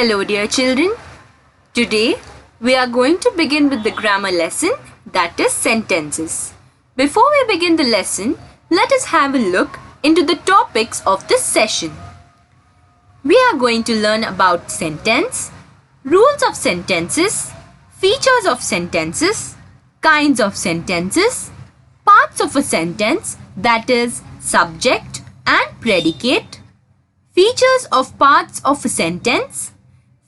Hello dear children. Today we are going to begin with the grammar lesson, that is sentences. Before we begin the lesson, let us have a look into the topics of this session. We are going to learn about sentence, rules of sentences, features of sentences, kinds of sentences, parts of a sentence, that is subject and predicate, features of parts of a sentence,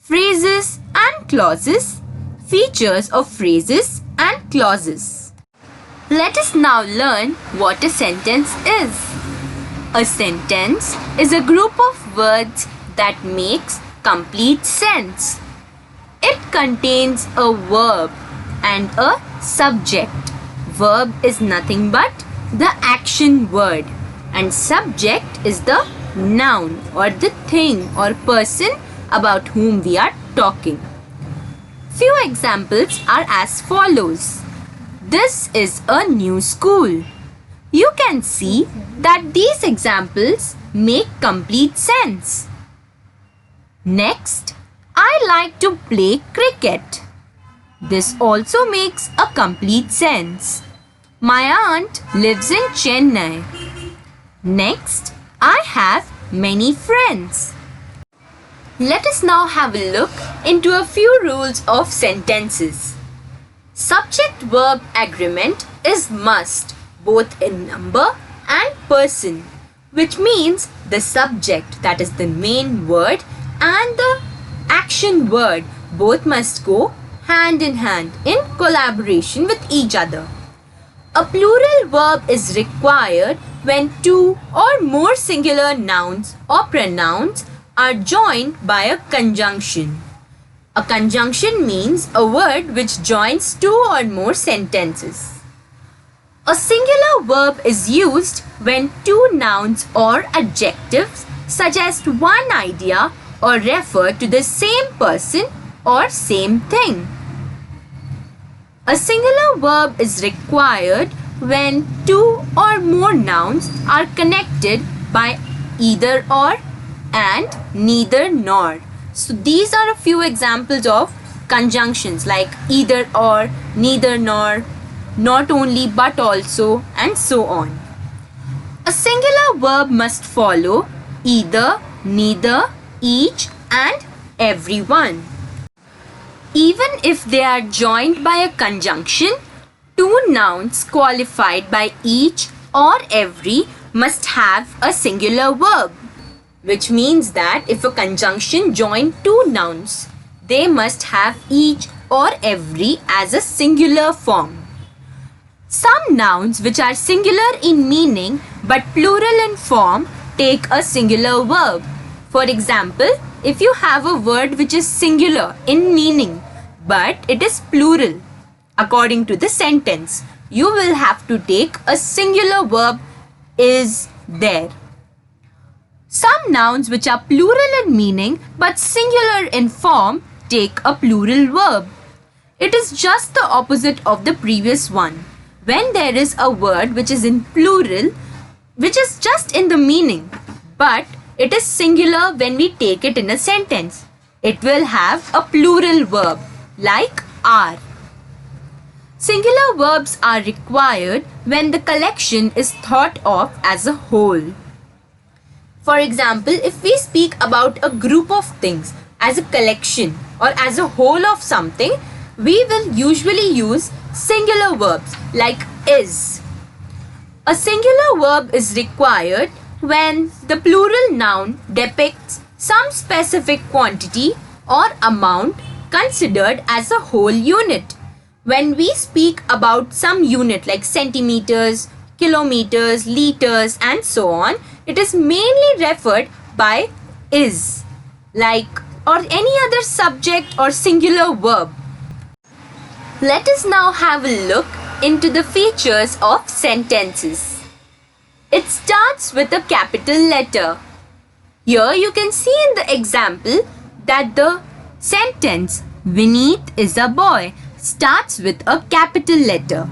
phrases and clauses, features of phrases and clauses. Let us now learn what a sentence is. A sentence is a group of words that makes complete sense. It contains a verb and a subject. Verb is nothing but the action word and subject is the noun or the thing or person about whom we are talking. Few examples are as follows. This is a new school. You can see that these examples make complete sense. Next, I like to play cricket. This also makes a complete sense. My aunt lives in Chennai. Next, I have many friends. Let us now have a look into a few rules of sentences. Subject-verb agreement is must both in number and person, which means the subject, that is the main word, and the action word both must go hand in hand in collaboration with each other. A plural verb is required when two or more singular nouns or pronouns are joined by a conjunction. A conjunction means a word which joins two or more sentences. A singular verb is used when two nouns or adjectives suggest one idea or refer to the same person or same thing. A singular verb is required when two or more nouns are connected by either or and neither nor. So these are a few examples of conjunctions like either or, neither nor, not only but also, and so on. A singular verb must follow either, neither, each and everyone. Even if they are joined by a conjunction, two nouns qualified by each or every must have a singular verb. Which means that if a conjunction joins two nouns, they must have each or every as a singular form. Some nouns which are singular in meaning but plural in form take a singular verb. For example, if you have a word which is singular in meaning but it is plural, according to the sentence, you will have to take a singular verb is there. Some nouns which are plural in meaning but singular in form take a plural verb. It is just the opposite of the previous one. When there is a word which is in plural, which is just in the meaning, but it is singular when we take it in a sentence, it will have a plural verb like are. Singular verbs are required when the collection is thought of as a whole. For example, if we speak about a group of things as a collection or as a whole of something, we will usually use singular verbs like is. A singular verb is required when the plural noun depicts some specific quantity or amount considered as a whole unit. When we speak about some unit like centimeters, kilometers, liters, and so on, it is mainly referred by is, like, or any other subject or singular verb. Let us now have a look into the features of sentences. It starts with a capital letter. Here you can see in the example that the sentence Vineet is a boy starts with a capital letter.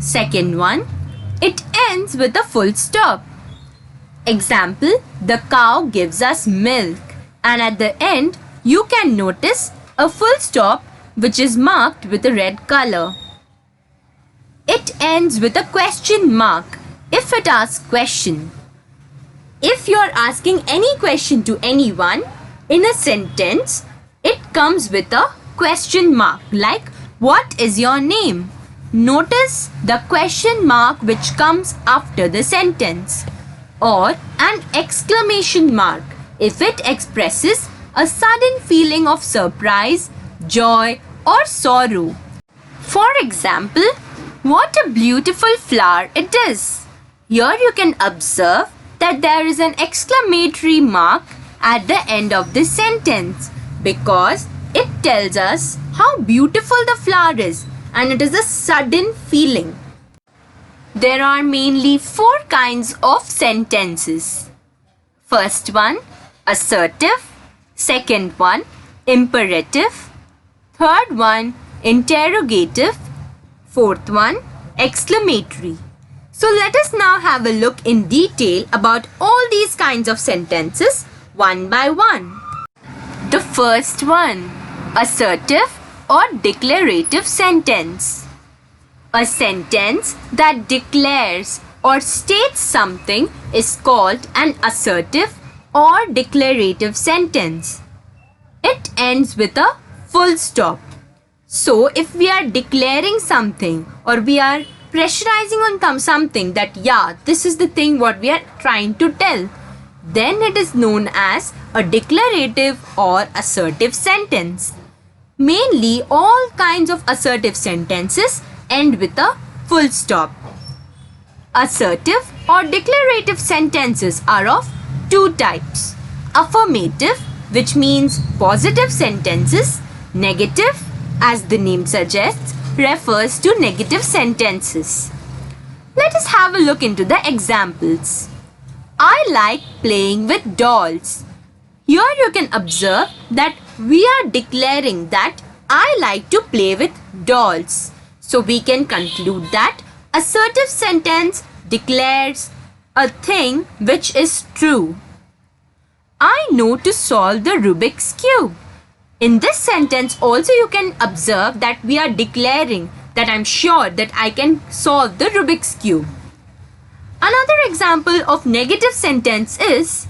Second one, it ends with a full stop. Example, the cow gives us milk, and at the end you can notice a full stop which is marked with a red color. It ends with a question mark if it asks question. If you're asking any question to anyone in a sentence, it comes with a question mark like what is your name? Notice the question mark which comes after the sentence, or an exclamation mark if it expresses a sudden feeling of surprise, joy or sorrow. For example, what a beautiful flower it is. Here you can observe that there is an exclamatory mark at the end of the sentence because it tells us how beautiful the flower is and it is a sudden feeling. There are mainly 4 kinds of sentences. First one, assertive. Second one, imperative. Third one, interrogative. Fourth one, exclamatory. So let us now have a look in detail about all these kinds of sentences one by one. The first one, assertive or declarative sentence. A sentence that declares or states something is called an assertive or declarative sentence. It ends with a full stop. So if we are declaring something or we are pressurizing on something that this is the thing what we are trying to tell, then it is known as a declarative or assertive sentence. Mainly all kinds of assertive sentences end with a full stop. Assertive or declarative sentences are of 2 types. Affirmative, which means positive sentences. Negative, as the name suggests, refers to negative sentences. Let us have a look into the examples. I like playing with dolls. Here you can observe that we are declaring that I like to play with dolls. So we can conclude that assertive sentence declares a thing which is true. I know to solve the Rubik's Cube. In this sentence also you can observe that we are declaring that I'm sure that I can solve the Rubik's Cube. Another example of negative sentence is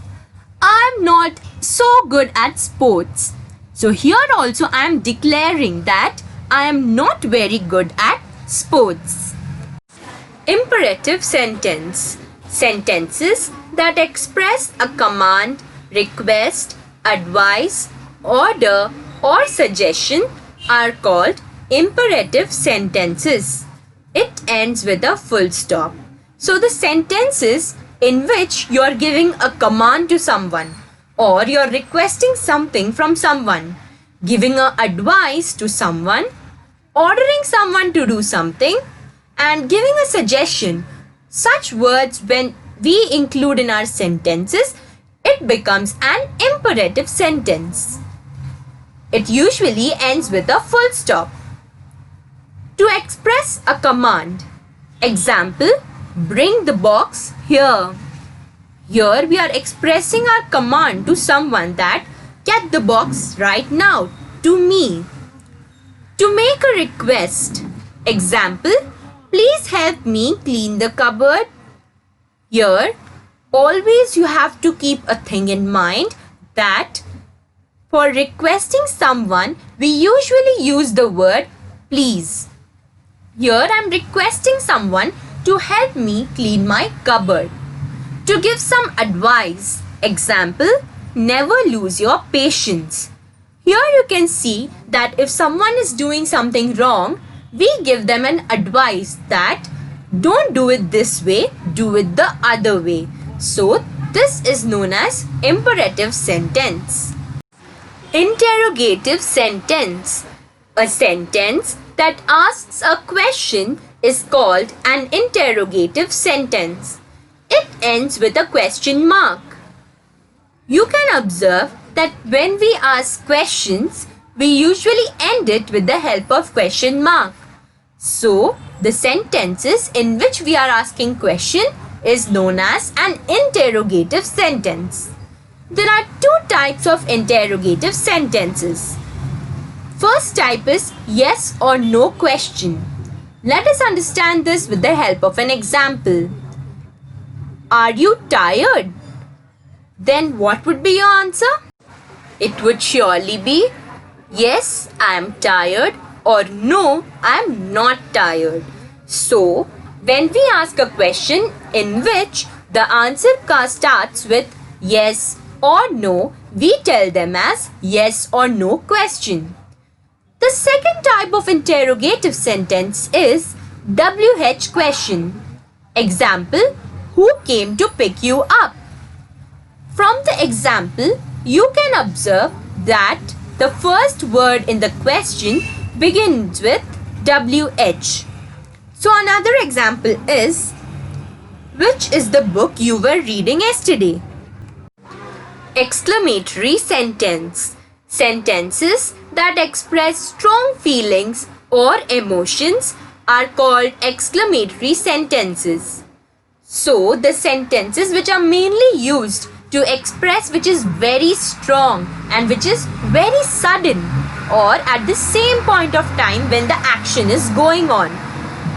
I'm not so good at sports. So here also I am declaring that I am not very good at sports. Imperative sentence. Sentences that express a command, request, advice, order or suggestion are called imperative sentences. It ends with a full stop. So the sentences in which you are giving a command to someone or you are requesting something from someone, giving a advice to someone, ordering someone to do something and giving a suggestion, such words when we include in our sentences, it becomes an imperative sentence. It usually ends with a full stop. To express a command. Example, bring the box here. Here we are expressing our command to someone that get the box right now to me. To make a request. Example, please help me clean the cupboard. Here, always you have to keep a thing in mind that for requesting someone, we usually use the word please. Here I am requesting someone to help me clean my cupboard. To give some advice. Example, never lose your patience. Here you can see that if someone is doing something wrong, we give them an advice that don't do it this way, do it the other way. So this is known as imperative sentence. Interrogative sentence. A sentence that asks a question is called an interrogative sentence. It ends with a question mark. You can observe that when we ask questions, we usually end it with the help of question mark. So, the sentences in which we are asking question is known as an interrogative sentence. There are two types of interrogative sentences. First type is yes or no question. Let us understand this with the help of an example. Are you tired? Then what would be your answer? It would surely be yes, I am tired, or no, I am not tired. So, when we ask a question in which the answer starts with yes or no, we tell them as yes or no question. The second type of interrogative sentence is WH question. Example, who came to pick you up? From the example, you can observe that the first word in the question begins with WH. So another example is, which is the book you were reading yesterday? Exclamatory sentence. Sentences that express strong feelings or emotions are called exclamatory sentences. So the sentences which are mainly used to express which is very strong and which is very sudden or at the same point of time when the action is going on.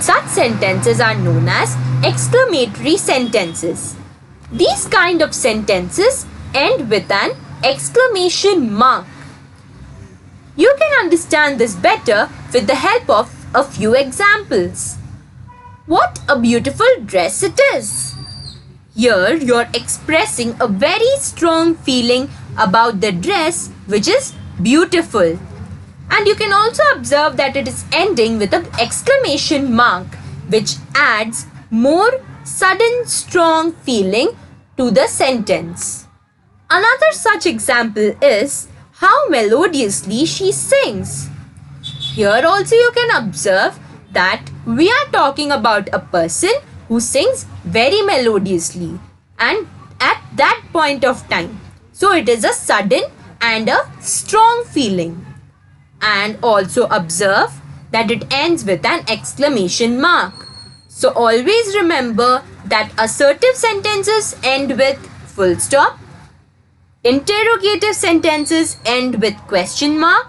Such sentences are known as exclamatory sentences. These kind of sentences end with an exclamation mark. You can understand this better with the help of a few examples. What a beautiful dress it is! Here you're expressing a very strong feeling about the dress which is beautiful. And you can also observe that it is ending with an exclamation mark which adds more sudden strong feeling to the sentence. Another such example is how melodiously she sings. Here also you can observe that we are talking about a person who sings very melodiously and at that point of time. So it is a sudden and a strong feeling. And also observe that it ends with an exclamation mark. So always remember that assertive sentences end with full stop, interrogative sentences end with question mark,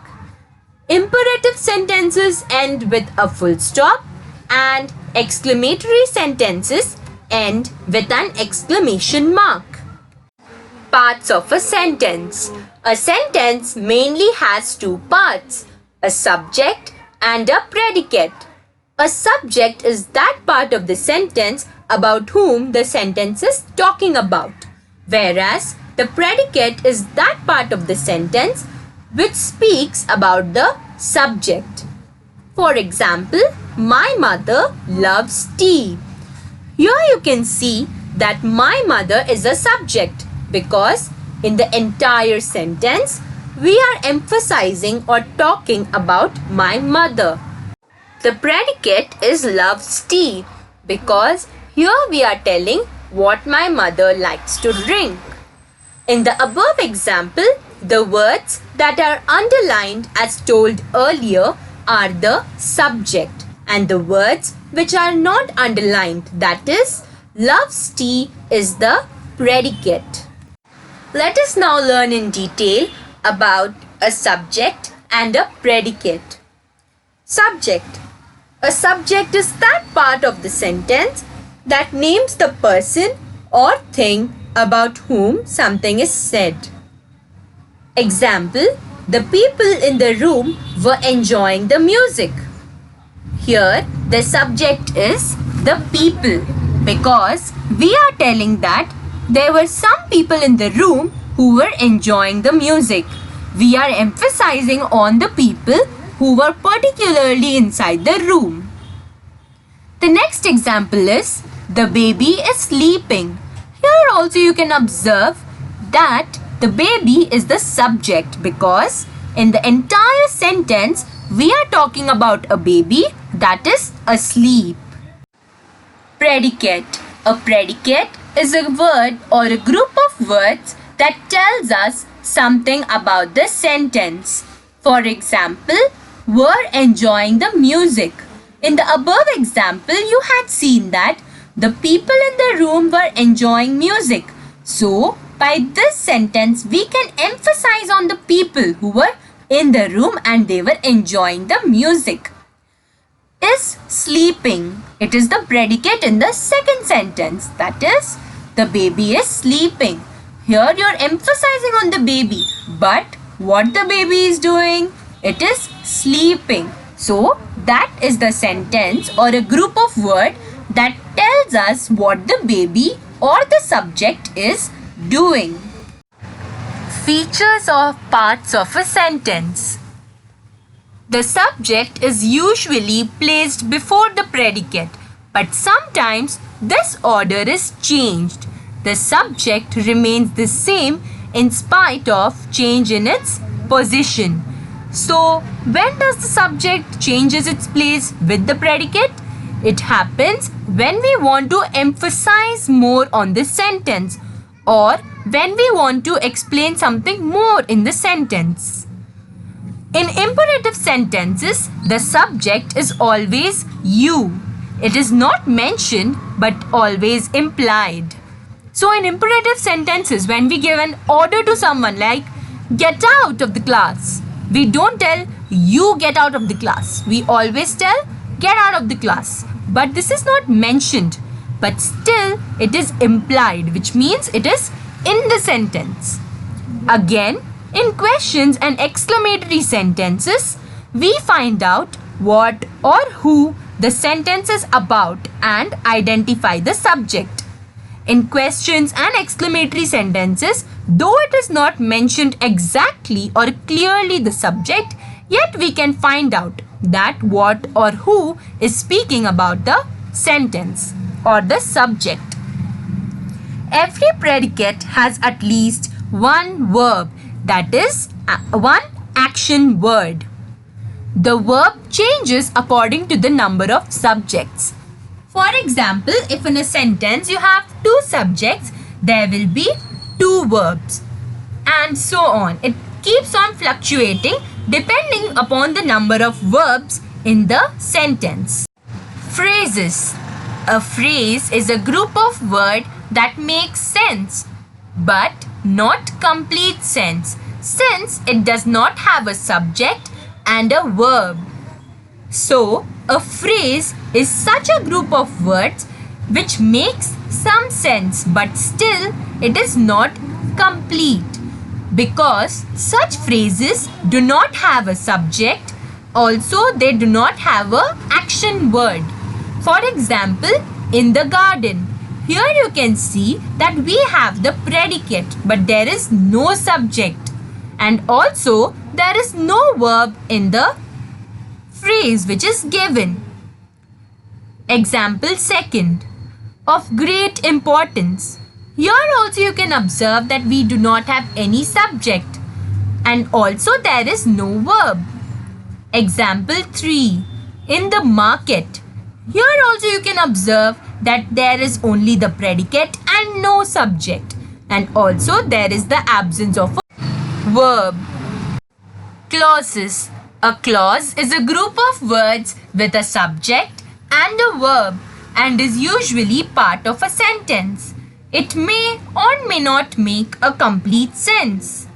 imperative sentences end with a full stop, and exclamatory sentences end with an exclamation mark. Parts of a sentence. A sentence mainly has two parts, a subject and a predicate. A subject is that part of the sentence about whom the sentence is talking about, whereas the predicate is that part of the sentence which speaks about the subject. For example, my mother loves tea. Here you can see that my mother is a subject because in the entire sentence we are emphasizing or talking about my mother. The predicate is loves tea because here we are telling what my mother likes to drink. In the above example, the words that are underlined as told earlier are the subject and the words which are not underlined, that is, loves tea, is the predicate. Let us now learn in detail about a subject and a predicate. Subject. A subject is that part of the sentence that names the person or thing about whom something is said. Example, the people in the room were enjoying the music. Here, the subject is the people because we are telling that there were some people in the room who were enjoying the music. We are emphasizing on the people who were particularly inside the room. The next example is the baby is sleeping. Here also you can observe that the baby is the subject because in the entire sentence we are talking about a baby that is asleep. Predicate. A predicate is a word or a group of words that tells us something about the sentence. For example, were enjoying the music. In the above example, you had seen that the people in the room were enjoying music. So, By this sentence, we can emphasize on the people who were in the room and they were enjoying the music. Is sleeping. It is the predicate in the second sentence. That is, the baby is sleeping. Here you are emphasizing on the baby. But what the baby is doing? It is sleeping. So that is the sentence or a group of words that tells us what the baby or the subject is doing. Features of parts of a sentence. The subject is usually placed before the predicate, but sometimes this order is changed. The subject remains the same in spite of change in its position. So, when does the subject changes its place with the predicate? It happens when we want to emphasize more on the sentence or when we want to explain something more in the sentence. In imperative sentences, the subject is always you. It is not mentioned but always implied. So in imperative sentences, when we give an order to someone like get out of the class, we don't tell you get out of the class. We always tell get out of the class. But this is not mentioned, but still it is implied, which means it is in the sentence. Again, in questions and exclamatory sentences, we find out what or who the sentence is about and identify the subject. In questions and exclamatory sentences, though it is not mentioned exactly or clearly the subject, yet we can find out that what or who is speaking about the sentence or the subject. Every predicate has at least one verb, that is, one action word. The verb changes according to the number of subjects. For example, if in a sentence you have two subjects, there will be two verbs and so on. It keeps on fluctuating depending upon the number of verbs in the sentence. Phrases. A phrase is a group of words that makes sense but not complete sense, since it does not have a subject and a verb. So, a phrase is such a group of words which makes some sense but still it is not complete, because such phrases do not have a subject, also they do not have a action word. For example, in the garden, here you can see that we have the predicate but there is no subject, and also there is no verb in the phrase which is given. Example second, of great importance. Here also you can observe that we do not have any subject and also there is no verb. Example 3, in the market. Here also you can observe that there is only the predicate and no subject, and also there is the absence of a verb. Clauses. A clause is a group of words with a subject and a verb and is usually part of a sentence. It may or may not make a complete sense.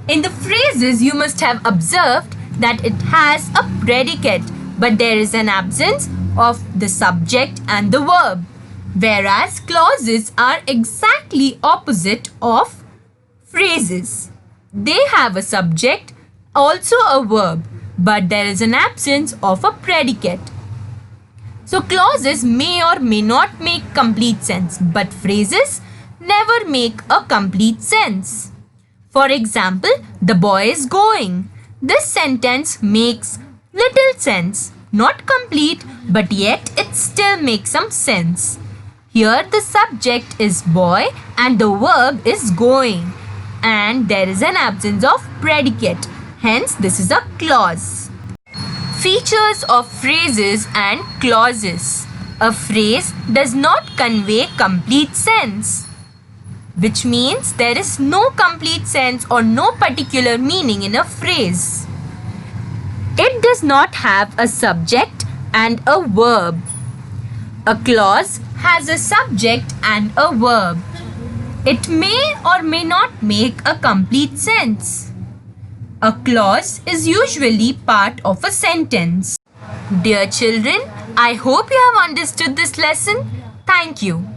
In the phrases, you must have observed that it has a predicate but there is an absence of the subject and the verb, whereas clauses are exactly opposite of phrases. They have a subject, also a verb, but there is an absence of a predicate. So clauses may or may not make complete sense, but phrases never make a complete sense. For example, the boy is going. This sentence makes little sense, not complete, but yet it still makes some sense. Here the subject is boy and the verb is going, and there is an absence of predicate. Hence, this is a clause. Features of phrases and clauses. A phrase does not convey complete sense, which means there is no complete sense or no particular meaning in a phrase. It does not have a subject and a verb. A clause has a subject and a verb. It may or may not make a complete sense. A clause is usually part of a sentence. Dear children, I hope you have understood this lesson. Thank you.